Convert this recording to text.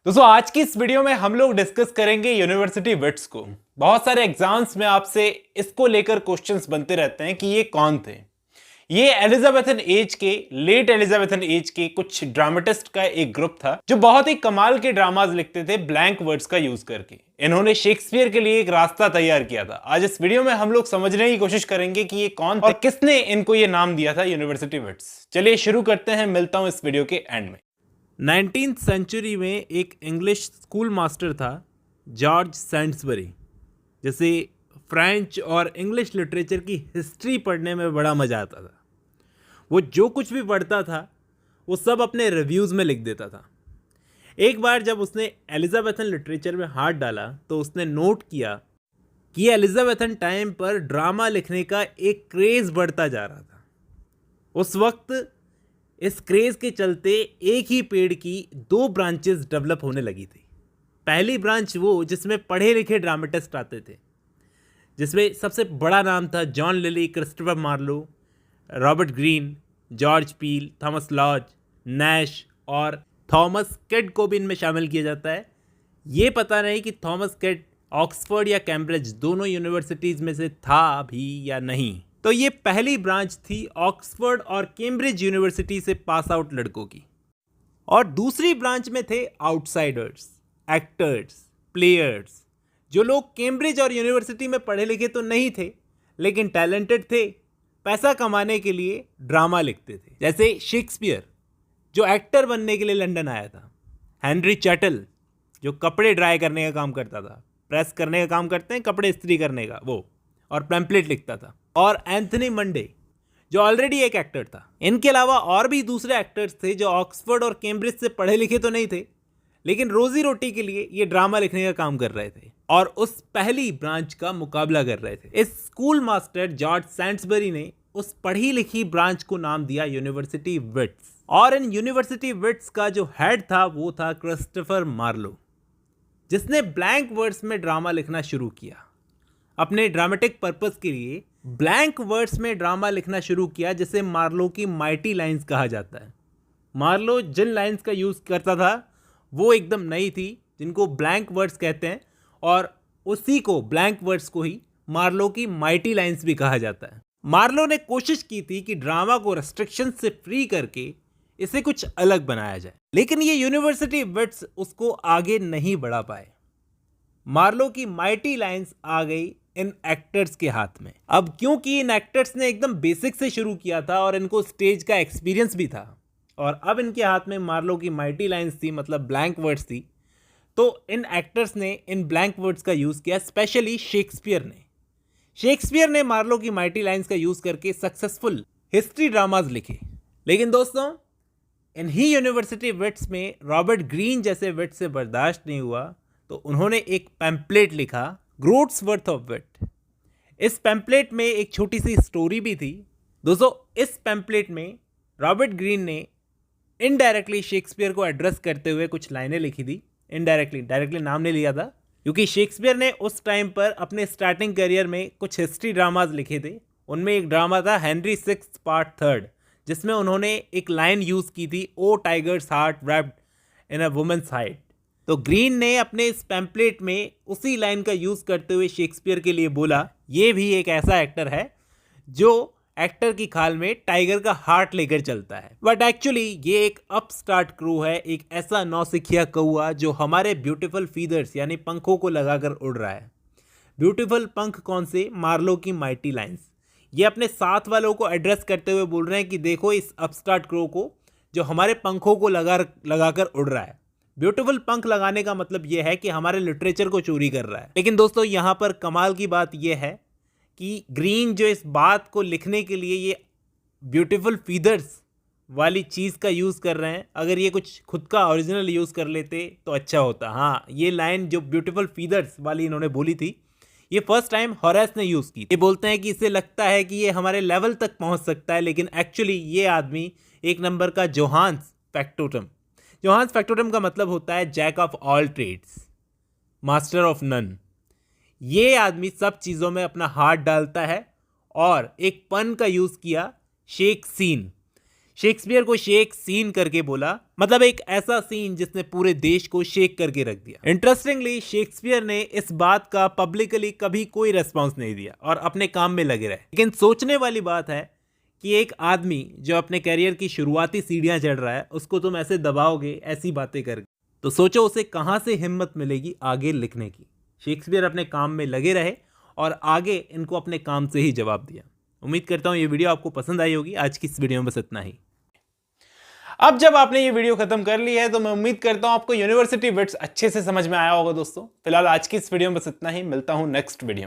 दोस्तों आज की इस वीडियो में हम लोग डिस्कस करेंगे यूनिवर्सिटी विट्स को। बहुत सारे एग्जाम्स में आपसे इसको लेकर क्वेश्चंस बनते रहते हैं कि ये कौन थे। ये एलिजाबेथन एज के लेट एलिजाबेथन एज के कुछ ड्रामेटिस्ट का एक ग्रुप था जो बहुत ही कमाल के ड्रामाज लिखते थे ब्लैंक वर्ड्स का यूज करके। इन्होंने शेक्सपियर के लिए एक रास्ता तैयार किया था। आज इस वीडियो में हम लोग समझने की कोशिश करेंगे कि ये कौन थे और किसने इनको ये नाम दिया था यूनिवर्सिटी विट्स। चलिए शुरू करते हैं, मिलता हूं इस वीडियो के एंड में। 19th सेंचुरी में एक इंग्लिश स्कूल मास्टर था जॉर्ज सैंड्सबरी। जैसे फ्रेंच और इंग्लिश लिटरेचर की हिस्ट्री पढ़ने में बड़ा मज़ा आता था। वो जो कुछ भी पढ़ता था वो सब अपने रिव्यूज़ में लिख देता था। एक बार जब उसने एलिजाबेथन लिटरेचर में हाथ डाला तो उसने नोट किया कि एलिजाबेथन टाइम पर ड्रामा लिखने का एक क्रेज़ बढ़ता जा रहा था। उस वक्त इस क्रेज़ के चलते एक ही पेड़ की दो ब्रांचेस डेवलप होने लगी थी। पहली ब्रांच वो जिसमें पढ़े लिखे ड्रामेटिस्ट आते थे, जिसमें सबसे बड़ा नाम था John Lyly, Christopher Marlowe, Robert Greene, George Peele, Thomas Lodge, Nashe और थॉमस किड को भी इनमें शामिल किया जाता है। ये पता नहीं कि थॉमस किड ऑक्सफोर्ड या कैम्ब्रिज दोनों यूनिवर्सिटीज़ में से था भी या नहीं। तो ये पहली ब्रांच थी ऑक्सफोर्ड और कैम्ब्रिज यूनिवर्सिटी से पास आउट लड़कों की। और दूसरी ब्रांच में थे आउटसाइडर्स, एक्टर्स, प्लेयर्स, जो लोग कैम्ब्रिज और यूनिवर्सिटी में पढ़े लिखे तो नहीं थे लेकिन टैलेंटेड थे, पैसा कमाने के लिए ड्रामा लिखते थे। जैसे शेक्सपियर जो एक्टर बनने के लिए लंदन आया था, हेनरी चैटल जो कपड़े ड्राई करने का काम करता था, प्रेस करने का काम करते हैं, कपड़े इस्त्री करने का वो, और पैम्पलेट लिखता था, और एंथनी मंडे जो ऑलरेडी एक एक्टर था। इनके अलावा और भी दूसरे एक्टर्स थे जो ऑक्सफोर्ड और कैम्ब्रिज से पढ़े लिखे तो नहीं थे लेकिन रोजी रोटी के लिए ये ड्रामा लिखने का काम कर रहे थे और उस पहली ब्रांच का मुकाबला कर रहे थे। इस स्कूल मास्टर जॉर्ज सैंड्सबरी ने उस पढ़ी लिखी ब्रांच को नाम दिया यूनिवर्सिटी विट्स। और इन यूनिवर्सिटी विट्स का जो हेड था वो था क्रिस्टोफर मार्लो, जिसने ब्लैंक वर्ड्स में ड्रामा लिखना शुरू किया। अपने ड्रामेटिक पर्पस के लिए ब्लैंक वर्ड्स में ड्रामा लिखना शुरू किया, जिसे मार्लो की माइटी लाइंस कहा जाता है। मार्लो जिन लाइंस का यूज़ करता था वो एकदम नई थी, जिनको ब्लैंक वर्ड्स कहते हैं, और उसी को ब्लैंक वर्ड्स को ही मार्लो की माइटी लाइंस भी कहा जाता है। मार्लो ने कोशिश की थी कि ड्रामा को रेस्ट्रिक्शन से फ्री करके इसे कुछ अलग बनाया जाए, लेकिन ये यूनिवर्सिटी विट्स उसको आगे नहीं बढ़ा पाए। मार्लो की माइटी लाइंस आ गई इन एक्टर्स के हाथ में। अब क्योंकि इन एक्टर्स ने एकदम बेसिक से शुरू किया था और इनको स्टेज का एक्सपीरियंस भी था, और अब इनके हाथ में मार्लो की माइटी लाइंस थी, मतलब ब्लैंक वर्ड्स थी, तो इन एक्टर्स ने इन ब्लैंक वर्ड्स का यूज़ किया। स्पेशली शेक्सपियर ने मार्लो की माइटी लाइंस का यूज़ करके सक्सेसफुल हिस्ट्री ड्रामाज लिखे। लेकिन दोस्तों, इन्हीं यूनिवर्सिटी विट्स में रॉबर्ट ग्रीन जैसे विट से बर्दाश्त नहीं हुआ, तो उन्होंने एक पैम्पलेट लिखा, ग्रोट्स वर्थ ऑफ विट। इस पैम्पलेट में एक छोटी सी स्टोरी भी थी। दोस्तों, इस पैम्पलेट में रॉबर्ट ग्रीन ने इनडायरेक्टली शेक्सपियर को एड्रेस करते हुए कुछ लाइनें लिखी थी। डायरेक्टली नाम नहीं लिया था, क्योंकि शेक्सपियर ने उस टाइम पर अपने स्टार्टिंग करियर में कुछ हिस्ट्री ड्रामाज लिखे थे। उनमें एक ड्रामा था हेनरी सिक्स्थ पार्ट थर्ड, जिसमें उन्होंने एक लाइन यूज़ की थी, O tiger's heart wrapped in a woman's hide. तो ग्रीन ने अपने इस पैम्पलेट में उसी लाइन का यूज़ करते हुए शेक्सपियर के लिए बोला, ये भी एक ऐसा एक्टर है जो एक्टर की खाल में टाइगर का हार्ट लेकर चलता है। बट एक्चुअली ये एक अपस्टार्ट क्रू है, एक ऐसा नौसिखिया कौआ जो हमारे ब्यूटीफुल फीदर्स यानी पंखों को लगाकर उड़ रहा है। ब्यूटीफुल पंख कौन से? मार्लो की माइटी लाइंस। ये अपने साथ वालों को एड्रेस करते हुए बोल रहे हैं कि देखो इस अपस्टार्ट क्रू को जो हमारे पंखों को लगाकर उड़ रहा है। ब्यूटीफुल पंख लगाने का मतलब यह है कि हमारे लिटरेचर को चोरी कर रहा है। लेकिन दोस्तों, यहाँ पर कमाल की बात यह है कि ग्रीन जो इस बात को लिखने के लिए ये ब्यूटीफुल फीदर्स वाली चीज़ का यूज़ कर रहे हैं, अगर ये कुछ खुद का ओरिजिनल यूज़ कर लेते तो अच्छा होता। हाँ, ये लाइन जो ब्यूटीफुल फीदर्स वाली इन्होंने बोली थी, ये फर्स्ट टाइम हॉरेस ने यूज़ की। ये बोलते हैं कि इससे लगता है कि ये हमारे लेवल तक पहुँच सकता है, लेकिन एक्चुअली ये आदमी एक नंबर का जोहान्स फैक्टोटम का मतलब होता है jack of all trades, master of none. ये आदमी सब चीज़ों में अपना हाथ डालता है। और एक पन का यूज़ किया, शेक सीन। शेक्सपियर को शेक सीन करके बोला, मतलब एक ऐसा सीन जिसने पूरे देश को शेक करके रख दिया। इंटरेस्टिंगली शेक्सपियर ने इस बात का पब्लिकली कभी कोई रेस्पॉन्स नहीं दिया और अपने काम में लगे रहे। लेकिन सोचने वाली बात है कि एक आदमी जो अपने करियर की शुरुआती सीढ़ियां चढ़ रहा है, उसको तुम ऐसे दबाओगे ऐसी बातें करके, तो सोचो उसे कहां से हिम्मत मिलेगी आगे लिखने की। शेक्सपियर अपने काम में लगे रहे और आगे इनको अपने काम से ही जवाब दिया। उम्मीद करता हूं ये वीडियो आपको पसंद आई होगी। आज की इस वीडियो में बस इतना ही। अब जब आपने ये वीडियो खत्म कर ली है तो मैं उम्मीद करता हूं आपको यूनिवर्सिटी विट्स अच्छे से समझ में आया होगा दोस्तों। फिलहाल आज की इस वीडियो में बस इतना ही, मिलता हूं नेक्स्ट वीडियो।